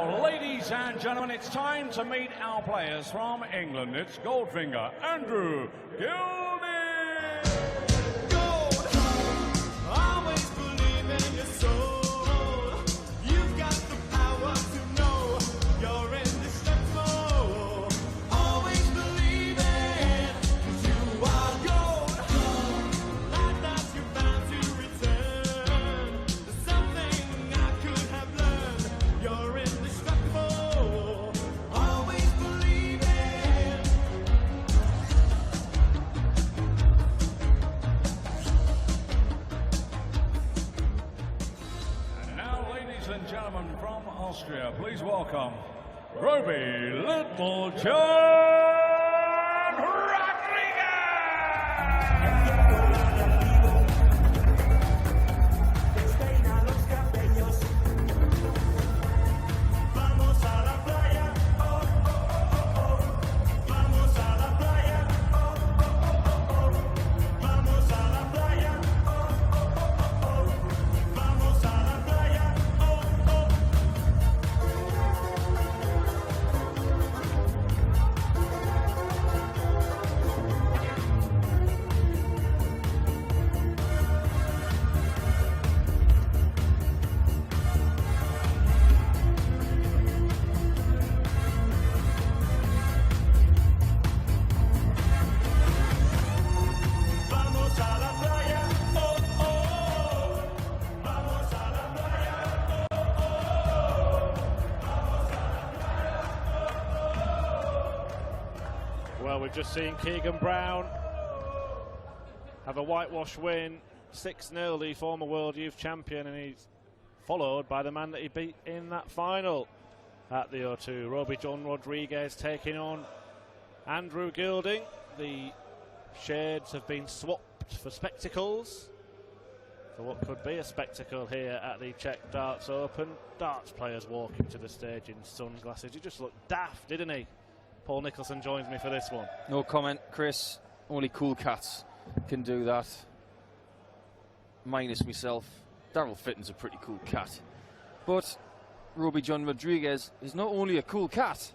now, ladies and gentlemen, it's time to meet our players from England. It's Goldfinger, Andrew Gilding. Gold, always believe in your soul. You've got the power to know you're indestructible. Always believe it, 'cause you are gold. Like that you're bound to return. There's something I could have learned. You're indestructible. Always believe it. And now, ladies and gentlemen from Austria, please welcome Robbie Littlejohn Rodriguez. Despeina los cabellos. Vamos a la playa. Oh, oh, oh, oh. Vamos a la playa. Oh, oh, oh, oh. Vamos a la playa. Oh, oh, oh, oh. Vamos a la playa. Oh, oh. Vamos a la playa. Oh, oh. Vamos a la playa. Well, we've just seen Keegan Brown have a whitewash win, 6-0, the former World Youth Champion, and he's followed by the man that he beat in that final at the O2. Robbie John Rodriguez taking on Andrew Gilding. The shades have been swapped for spectacles for what could be a spectacle here at the Czech Darts Open. Darts players walking to the stage in sunglasses. He just looked daft, didn't he? Paul Nicholson joins me for this one. No comment, Chris. Only cool cats can do that. Minus myself. Daryl Fitton's a pretty cool cat. But Robbie John Rodriguez is not only a cool cat,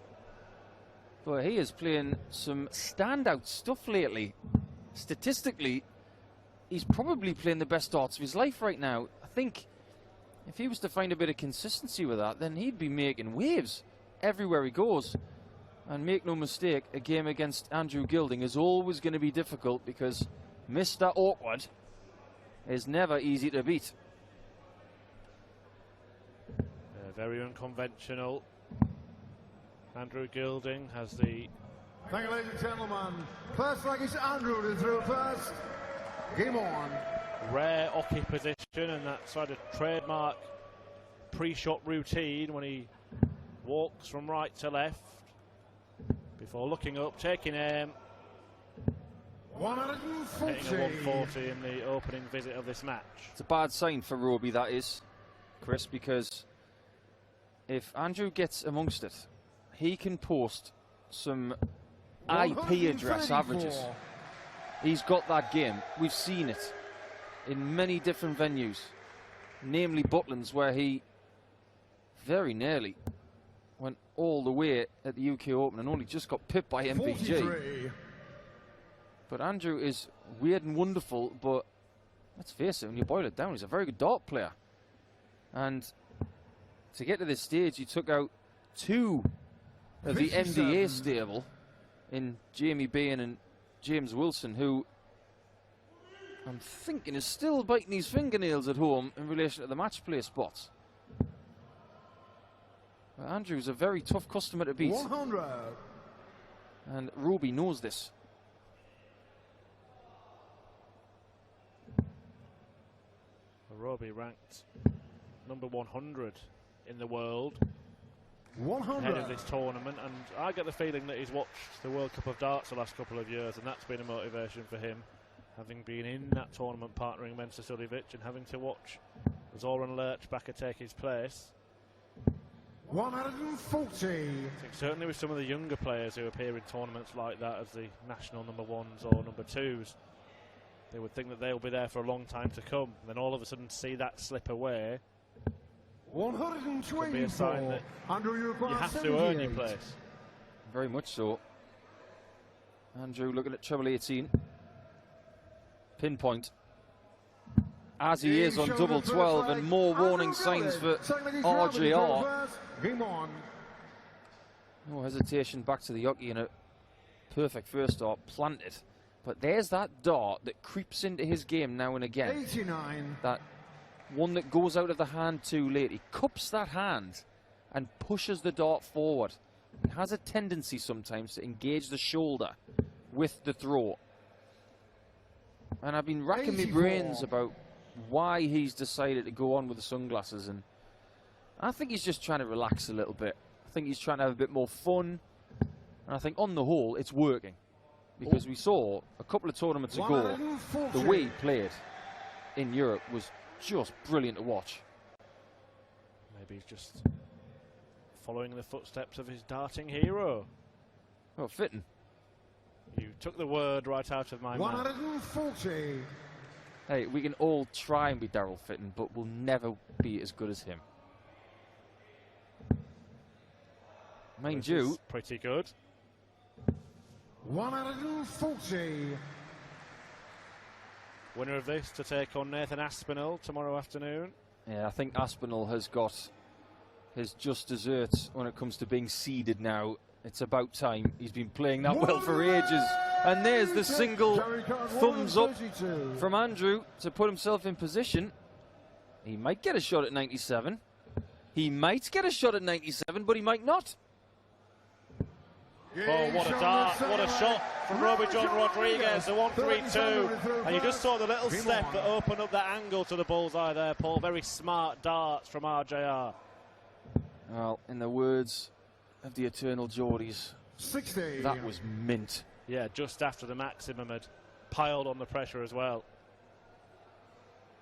but he is playing some standout stuff lately. Statistically, he's probably playing the best darts of his life right now. I think if he was to find a bit of consistency with that, then he'd be making waves everywhere he goes. And make no mistake, a game against Andrew Gilding is always going to be difficult because Mr. Awkward is never easy to beat. Very unconventional. Andrew Gilding has the... Thank you, ladies and gentlemen. First like it's Andrew to through first. Game on. rare ocky position, and that sort of trademark pre-shot routine when he walks from right to left before looking up, taking aim. 140. Hitting a 140 in the opening visit of this match. It's a bad sign for Robbie, that is, Chris, because if Andrew gets amongst it, he can post some IP address averages. He's got that game. We've seen it in many different venues, namely Butlins, where he very nearly went all the way at the UK Open and only just got pipped by MPG. 43. But Andrew is weird and wonderful, but let's face it, when you boil it down, he's a very good dart player. And to get to this stage, he took out two of the 57. MDA stable in Jamie Bain and James Wilson, who I'm thinking is still biting his fingernails at home in relation to the match play spots. But Andrew's a very tough customer to beat. 100. And Robbie knows this. Robbie ranked number 100 in the world 100. ahead of this tournament, and I get the feeling that he's watched the World Cup of Darts the last couple of years, and that's been a motivation for him, having been in that tournament partnering Mensa Suljevic and having to watch Zoran Lerchbacher take his place. 140. I think certainly with some of the younger players who appear in tournaments like that as the national number ones or number twos, they would think that they'll be there for a long time to come. Then all of a sudden see that slip away. 124. Could be a sign that Andrew, you have to earn your place. Very much so. Andrew looking at treble 18. Pinpoint. As he is on double 12, and more warning signs for RJR. Game on. No hesitation back to the Yoki, and a perfect first start planted. But there's that dart that creeps into his game now and again. 89. That one that goes out of the hand too late. He cups that hand and pushes the dart forward. He has a tendency sometimes to engage the shoulder with the throw. And I've been racking my brains about why he's decided to go on with the sunglasses, and I think he's just trying to relax a little bit. I think he's trying to have a bit more fun, and I think on the whole it's working, because we saw a couple of tournaments ago the way he played in Europe was just brilliant to watch. Maybe he's just following the footsteps of his darting hero. Well, fitting. You took the word right out of my mouth. 140. Hey, we can all try and be Daryl Fitton, but we'll never be as good as him. Mind you, pretty good. 140. Winner of this to take on Nathan Aspinall tomorrow afternoon. yeah, I think Aspinall has got his just desserts when it comes to being seeded now. It's about time. He's been playing that well for ages. And there's the single thumbs up from Andrew to put himself in position. He might get a shot at 97. He might get a shot at 97, but he might not. Oh, what a dart, what a shot from Roby John Rodriguez, the 1-3-2. And you just saw the little step that opened up that angle to the bullseye there, Paul. Very smart darts from RJR. Well, in the words of the eternal Geordies, 60. that was mint. Yeah, just after the maximum had piled on the pressure as well.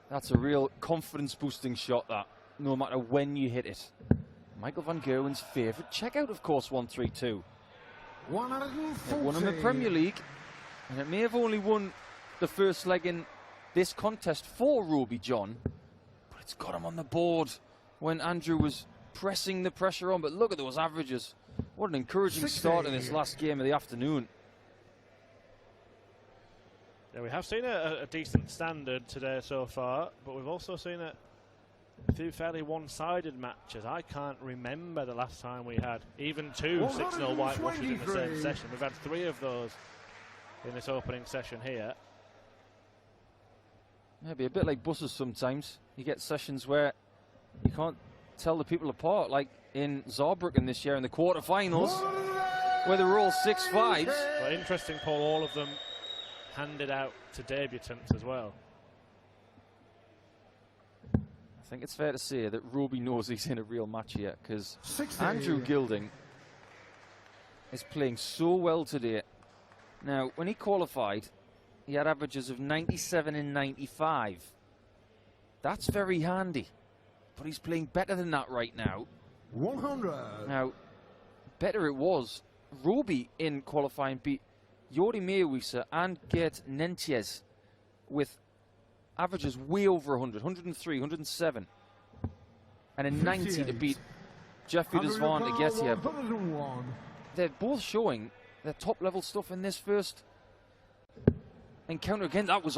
That's a real confidence-boosting shot, that, no matter when you hit it. Michael van Gerwen's favourite checkout, of course, 1-3-2. 140. It won him the Premier League, and it may have only won the first leg in this contest for Roby John, but it's got him on the board when Andrew was pressing the pressure on. But look at those averages. What an encouraging 60. start in this last game of the afternoon. Yeah, we have seen a decent standard today so far, but we've also seen a few fairly one-sided matches. I can't remember the last time we had even two 6-0 whitewashes in the same session. We've had 3 of those in this opening session here. Maybe a bit like buses sometimes. You get sessions where you can't tell the people apart, like in Saarbrücken this year in the quarterfinals, where they were all 6-5s. But interesting, Paul, all of them handed out to debutants as well. I think it's fair to say that Roby knows he's in a real match here, because 60. Andrew Gilding is playing so well today. Now, when he qualified, he had averages of 97 and 95. That's very handy, but he's playing better than that right now. 100. Now, better it was. Roby in qualifying beat Jordi Meeuwissen and Geert Nentjes with averages way over 100, 103, 107. And a 90 to beat Jeffrey Desvant to get here. But they're both showing their top-level stuff in this first encounter. Again, that was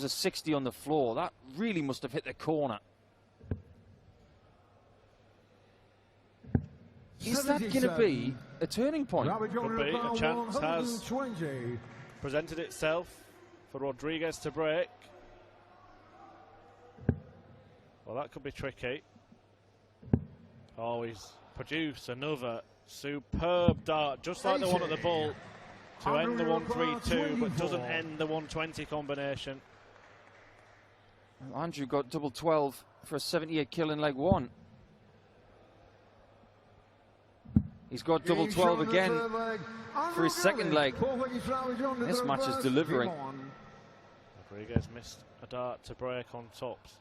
a 60 on the floor. That really must have hit the corner. Is that going to be a turning point? Could be. A chance has presented itself for Rodriguez to break. Well, that could be tricky. Oh, he's produced another superb dart, just like the one at the Bull, to end the 1-3-2, but doesn't end the 120 combination. Well, Andrew got double 12 for a 78 kill in leg 1. He's got double 12 again for his second leg. This match is delivering. Rodriguez missed a dart to break on tops.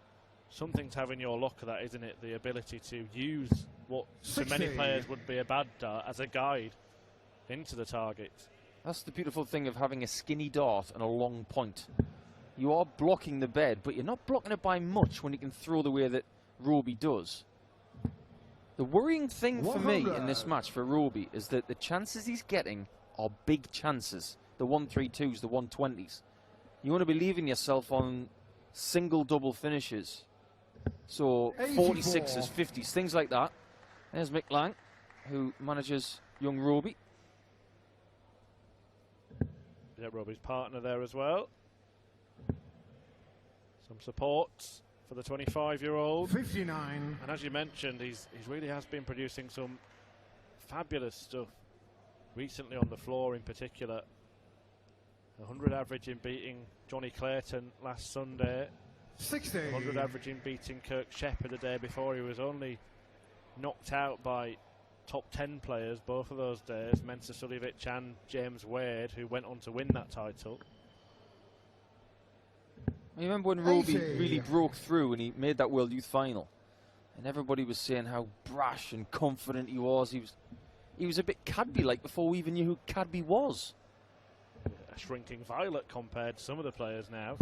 Something to have in your locker, that, isn't it? The ability to use what to many players would be a bad dart as a guide into the target. That's the beautiful thing of having a skinny dart and a long point. You are blocking the bed, but you're not blocking it by much when you can throw the way that Roby does. The worrying thing for me in 100. this match for Roby is that the chances he's getting are big chances. The 132s, the 120s. You want to be leaving yourself on single double finishes. So 46s, 50s, things like that. There's Mick Lang, who manages young Roby. Yeah, Roby's partner there as well. Some support for the 25-year-old. 59. And as you mentioned, he's really has been producing some fabulous stuff recently on the floor in particular. 100 average in beating Johnny Clayton last Sunday. 60. 100 average in beating Kirk Shepherd the day before. He was only knocked out by top 10 players both of those days, Mensa Suljovic and James Wade, who went on to win that title. You remember when Roby 80. really broke through and he made that World Youth Final, and everybody was saying how brash and confident he was. He was a bit Cadby-like before we even knew who Cadby was. A shrinking violet compared to some of the players now.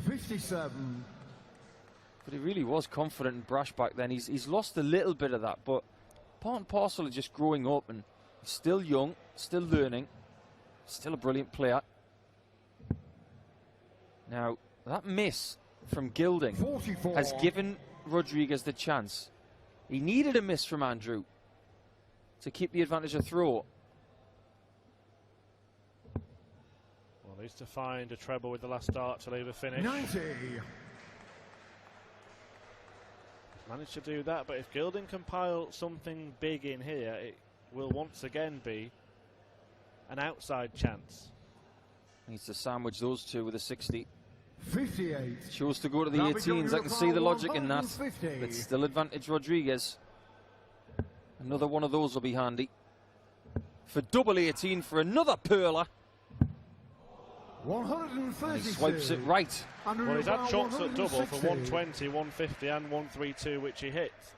57. But he really was confident and brash back then. He's lost a little bit of that, but part and parcel of just growing up, and he's still young, still learning, still a brilliant player. Now, that miss from Gilding 44. has given Rodriguez the chance. He needed a miss from Andrew to keep the advantage of throw. Well, needs to find a treble with the last dart to leave a finish. 90. Managed to do that, but if Gilding can pile something big in here, it will once again be an outside chance. Needs to sandwich those two with a 60. 58. Chose to go to the Now 18s. I can see the logic in that. 150. But still advantage Rodriguez. Another one of those will be handy. For double 18 for another perler. 132. And he swipes it right. Well, he's had shots at double for 120, 150 and 132, which he hits.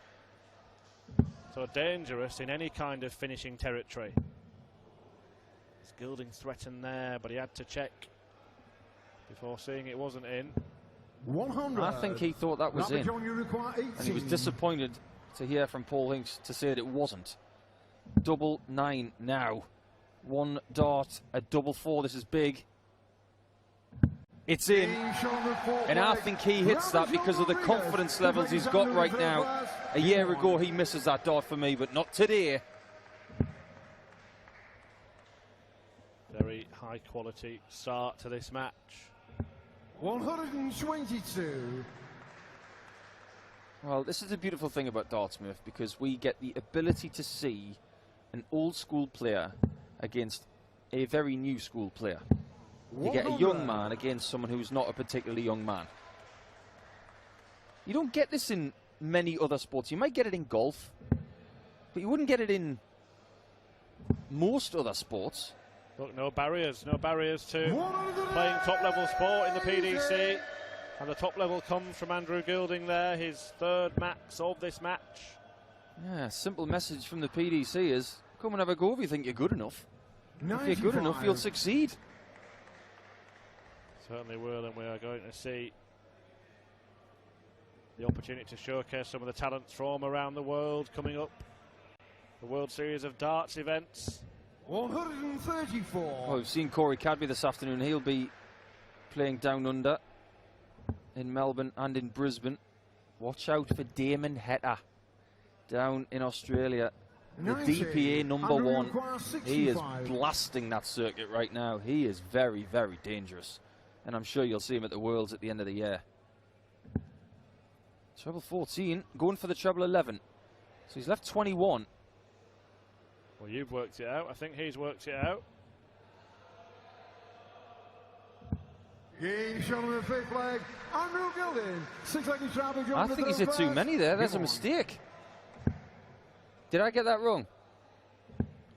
So dangerous in any kind of finishing territory. As Gilding threatened there, but he had to check before seeing it wasn't in. 100. I think he thought that was in. You require 18. And he was disappointed to hear from Paul Hinks to say that it wasn't. Double 9 now. One dart, a double 4. This is big. It's in. And I think he hits that because of the confidence levels he's got right now. A year ago he misses that dart for me, but not today. Very high quality start to this match. 122. Well, this is the beautiful thing about Dartmouth, because we get the ability to see an old school player against a very new school player. You get a young man against someone who's not a particularly young man. You don't get this in many other sports. You might get it in golf, but you wouldn't get it in most other sports. Look, no barriers to playing top-level sport in the PDC. And the top level comes from Andrew Gilding there, his third max of this match. Yeah, simple message from the PDC is, come and have a go if you think you're good enough. 95. If you're good enough, you'll succeed. Certainly will, and we are going to see the opportunity to showcase some of the talents from around the world coming up. The World Series of Darts events. 134. Well, we've seen Corey Cadby this afternoon. He'll be playing down under in Melbourne and in Brisbane. Watch out for Damon Heta down in Australia. The 90. DPA number Andrew 1. requires He is 65. blasting that circuit right now. He is very, very dangerous. And I'm sure you'll see him at the Worlds at the end of the year. Treble 14, going for the treble 11. So he's left 21. Well, you've worked it out. I think he's worked it out. Game shown on the fifth leg. Andrew Gilding. 6-legged travel. I think he's hit too many there. There's a mistake. Did I get that wrong?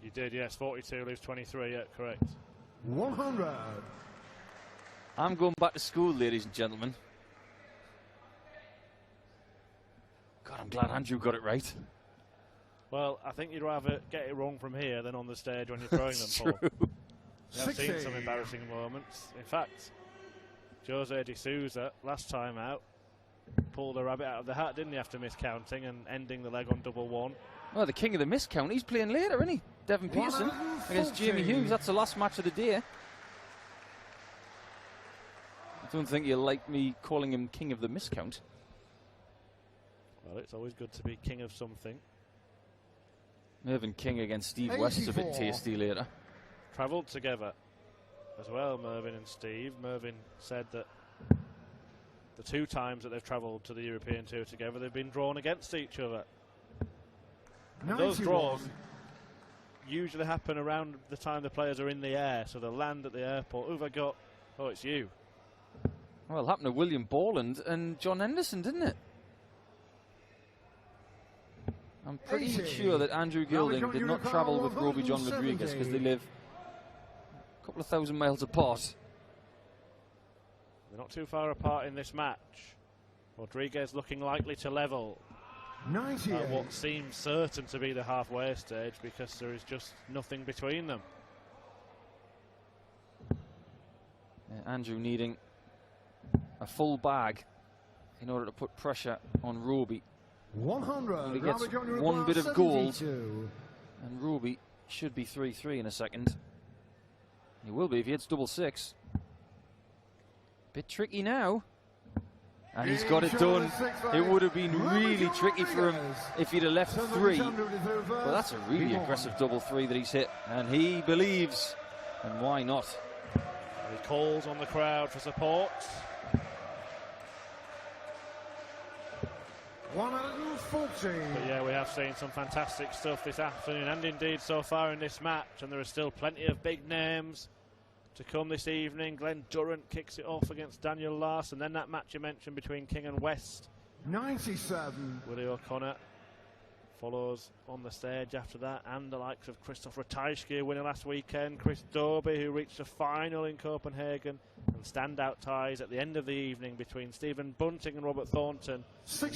You did, yes. 42 leaves 23. Yeah, correct. 100. I'm going back to school, ladies and gentlemen. God, I'm glad Andrew got it right. Well, I think you'd rather get it wrong from here than on the stage when you're throwing them, That's Paul. true. I've seen 60. some embarrassing moments. In fact, Jose de Souza, last time out, pulled a rabbit out of the hat, didn't he, after miscounting and ending the leg on double one. Well, the king of the miscount, he's playing later, isn't he? Devin Peterson against Jamie Hughes. That's the last match of the day. I don't think you'll like me calling him king of the miscount. Well, it's always good to be king of something. Mervyn King against Steve West is a bit tasty later. Travelled together as well, Mervyn and Steve. Mervyn said that the 2 times that they've travelled to the European Tour together, they've been drawn against each other. Those draws usually happen around the time the players are in the air, so they'll land at the airport. Who've I got? Oh, it's you. Well, it happened to William Borland and John Henderson, didn't it? I'm pretty sure that Andrew Gilding did not travel with Roby John Rodriguez because they live a couple of thousand miles apart. They're not too far apart in this match. Rodriguez looking likely to level at what seems certain to be the halfway stage because there is just nothing between them. Yeah, Andrew needing a full bag in order to put pressure on Roby. 100. He gets one bit of gold, and Roby should be 3-3 in a second. He will be if he hits double 6. Bit tricky now. And he's got it done. It would have been really tricky for him if he'd have left 3. But that's a really aggressive double 3 that he's hit. And he believes. And why not? He calls on the crowd for support. 140. But yeah, we have seen some fantastic stuff this afternoon and indeed so far in this match. And there are still plenty of big names to come this evening. Glenn Durrant kicks it off against Daniel Larson. Then that match you mentioned between King and West. 97. Willie O'Connor follows on the stage after that, and the likes of Christoph Ratajski, winner last weekend, Chris Dobie, who reached a final in Copenhagen, and standout ties at the end of the evening between Stephen Bunting and Robert Thornton,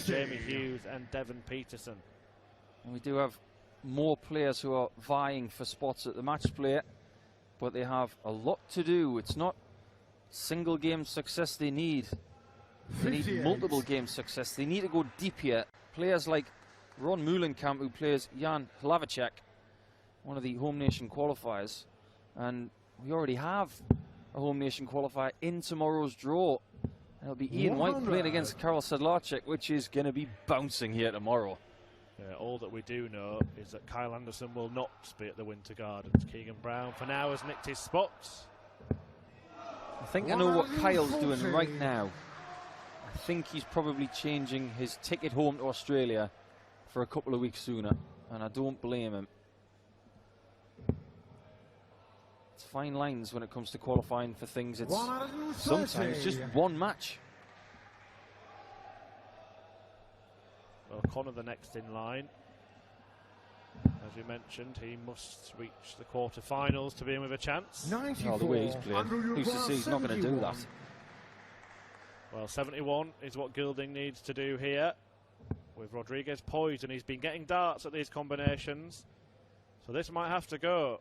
Jamie Hughes and Devin Peterson. And we do have more players who are vying for spots at the match play, but they have a lot to do. It's not single game success they need. They need multiple game success. They need to go deep here. Players like Ron Moulenkamp, who plays Jan Hlavacek, one of the home nation qualifiers, and we already have a home nation qualifier in tomorrow's draw. It'll be Ian White playing against Karel Sedlacek, which is going to be bouncing here tomorrow. Yeah, all that we do know is that Kyle Anderson will not be at the Winter Gardens. Keegan Brown, for now, has nicked his spots. I think I know what Kyle's doing right now. I think he's probably changing his ticket home to Australia for a couple of weeks sooner, and I don't blame him. It's fine lines when it comes to qualifying for things. It's sometimes just one match. O'Connor the next in line. As you mentioned, he must reach the quarter-finals to be in with a chance. 94. Oh, the way he's playing, who's to say he's not going to do that? Well, 71 is what Gilding needs to do here, with Rodriguez poised, and he's been getting darts at these combinations, so this might have to go,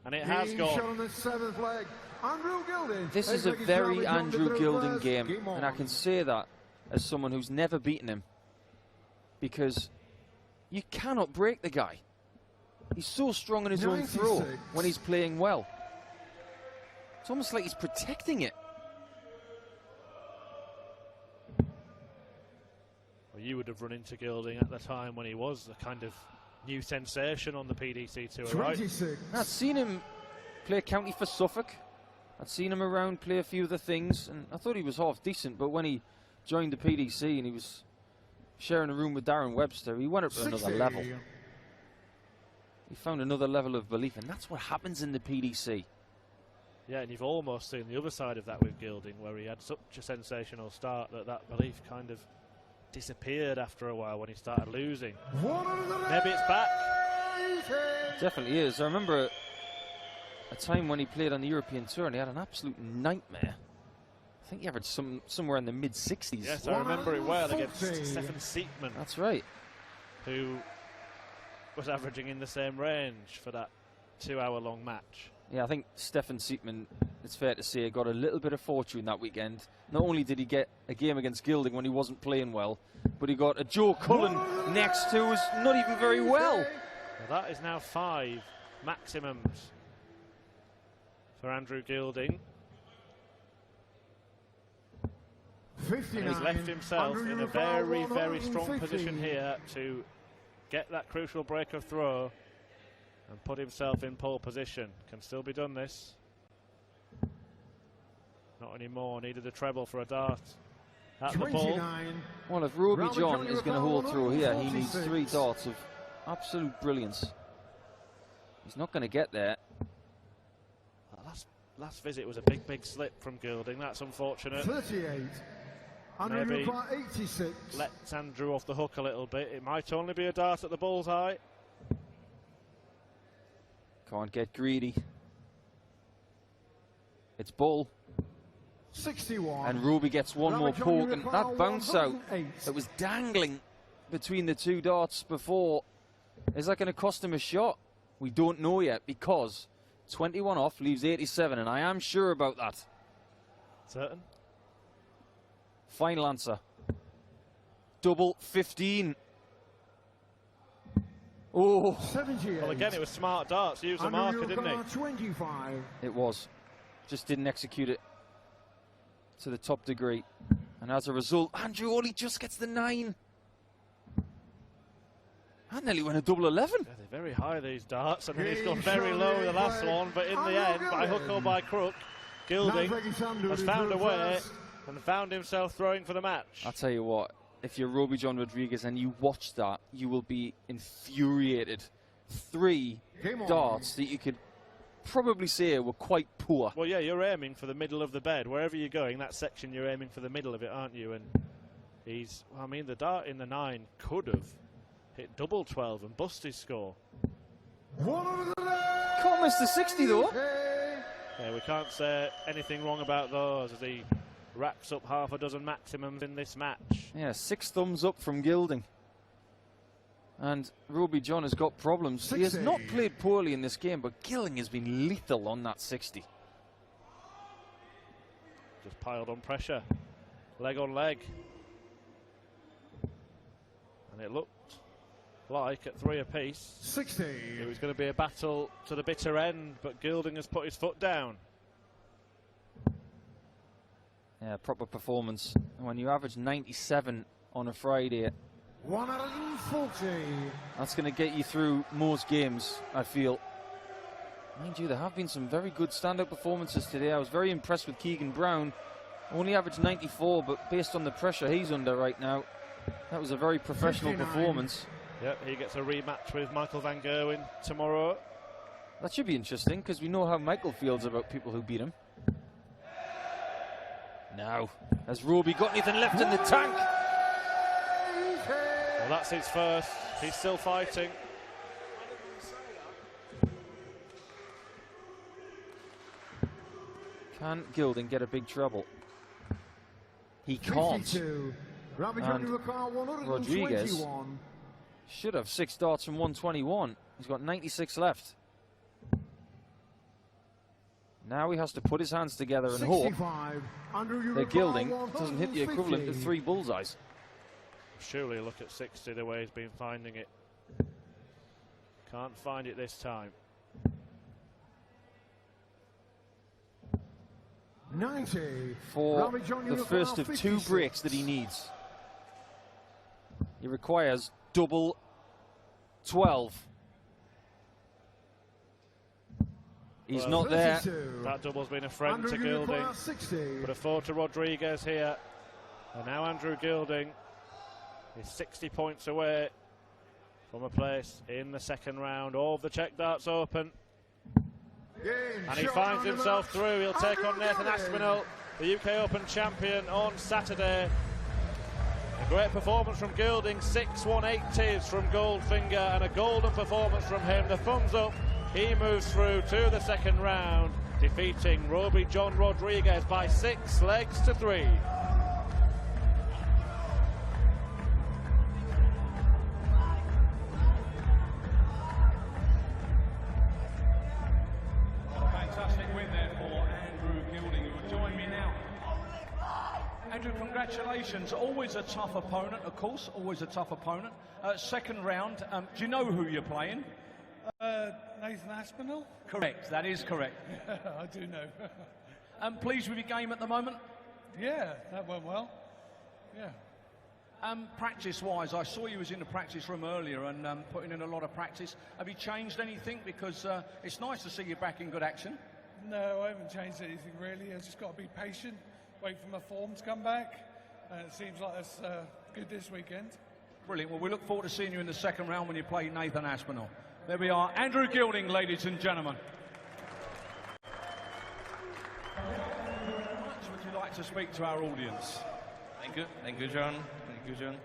and it has gone. This is a very Andrew Gilding game, and I can say that as someone who's never beaten him, because you cannot break the guy. He's so strong in his own throw when he's playing well. It's almost like he's protecting it. Well, you would have run into Gilding at the time when he was the kind of new sensation on the PDC Tour, right? I'd seen him play county for Suffolk. I'd seen him around play a few of the things, and I thought he was half decent, but when he joined the PDC and he was sharing a room with Darren Webster, he went up to another level. He found another level of belief, and that's what happens in the PDC. Yeah, and you've almost seen the other side of that with Gilding, where he had such a sensational start that that belief kind of disappeared after a while when he started losing. Maybe it's back. Definitely is. I remember a time when he played on the European Tour and he had an absolute nightmare. I think he averaged somewhere in the mid-60s. Yes, I remember it well against Stefan Siegmann. That's right. Who was averaging in the same range for that 2-hour-long match. Yeah, I think Stefan Siepman, it's fair to say, got a little bit of fortune that weekend. Not only did he get a game against Gilding when he wasn't playing well, but he got a Joe Cullen next to who's not even very well. Well, that is now 5 maximums for Andrew Gilding. 59. And he's left himself in a very, very strong position here to get that crucial break of throw and put himself in pole position. Can still be done, this. Not anymore. Needed a treble for a dart at the ball. Well, if Roby John is going to hold through here, he needs 3 darts of absolute brilliance. He's not going to get there. Last visit was a big slip from Gilding. That's unfortunate. 38. Maybe 86. lets Andrew off the hook a little bit. It might only be a dart at the bullseye. Can't get greedy. It's ball. 61. And Roby gets one more poke, and that bounce out that was dangling between the 2 darts before, is that going to cost him a shot? We don't know yet, because 21 off leaves 87, and I am sure about that. Certain? Final answer. Double 15. Oh. 78. Well, again, it was smart darts. He used the marker, didn't he? 25. It was. Just didn't execute it to the top degree. And as a result, Andrew only just gets the 9. I nearly went a double 11. Yeah, they're very high, these darts. I mean, he's gone very low with the last one, but in the end, by hook or by crook, Gilding has found a way and found himself throwing for the match. I'll tell you what, if you're Roby John Rodriguez and you watch that, you will be infuriated. 3 darts that you could probably say were quite poor. Well, yeah, you're aiming for the middle of the bed. Wherever you're going, that section, you're aiming for the middle of it, aren't you? And he's, I mean, the dart in the 9 could have hit double 12 and bust his score. Can't miss the 60 though. Yeah, we can't say anything wrong about those as he racks up half a dozen maximums in this match. Yeah, 6 thumbs up from Gilding. And Roby John has got problems. 60. He has not played poorly in this game, but Gilding has been lethal on that 60. Just piled on pressure. Leg on leg. And it looked like at 3 apiece 60. it was going to be a battle to the bitter end, but Gilding has put his foot down. Yeah, proper performance. And when you average 97 on a Friday, 140. that's going to get you through most games, I feel. Mind you, there have been some very good stand-up performances today. I was very impressed with Keegan Brown. Only averaged 94, but based on the pressure he's under right now, that was a very professional 59. performance. Yep, he gets a rematch with Michael van Gerwen tomorrow. That should be interesting, because we know how Michael feels about people who beat him. Now, has Roby got anything left in the tank? Well, that's his first. He's still fighting. Can Gilding get a big treble? He can't. 52. And Rodriguez should have 6 darts from 121. He's got 96 left. Now he has to put his hands together and hope that Gilding doesn't hit the equivalent of 3 bullseyes. Surely look at 60 the way he's been finding it. Can't find it this time. 90. For the first of 2 breaks that he needs, he requires double 12. He's Well, not there. That double's been a friend to Gilding, but a four to Rodriguez here. And now Andrew Gilding is 60 points away from a place in the second round of the Czech Darts Open. And he finds himself through. He'll take on Nathan Aspinall, the UK Open champion, on Saturday. A great performance from Gilding, 6 180s from Goldfinger, and a golden performance from him. The thumbs up. He moves through to the second round, defeating Roby John Rodriguez by 6 legs to 3. Back congratulations. Always a tough opponent, of course, always a tough opponent. Second round, do you know who you're playing? Nathan Aspinall? Correct, that is correct. I do know. Pleased with your game at the moment? Yeah, that went well. Yeah. Practice-wise, I saw you was in the practice room earlier and putting in a lot of practice. Have you changed anything? Because it's nice to see you back in good action. No, I haven't changed anything really. I've just got to be patient, wait for my form to come back. And it seems like that's good this weekend. Brilliant. Well, we look forward to seeing you in the second round when you play Nathan Aspinall. There we are, Andrew Gilding, ladies and gentlemen. How much would you like to speak to our audience? Thank you, John. Thank you, John.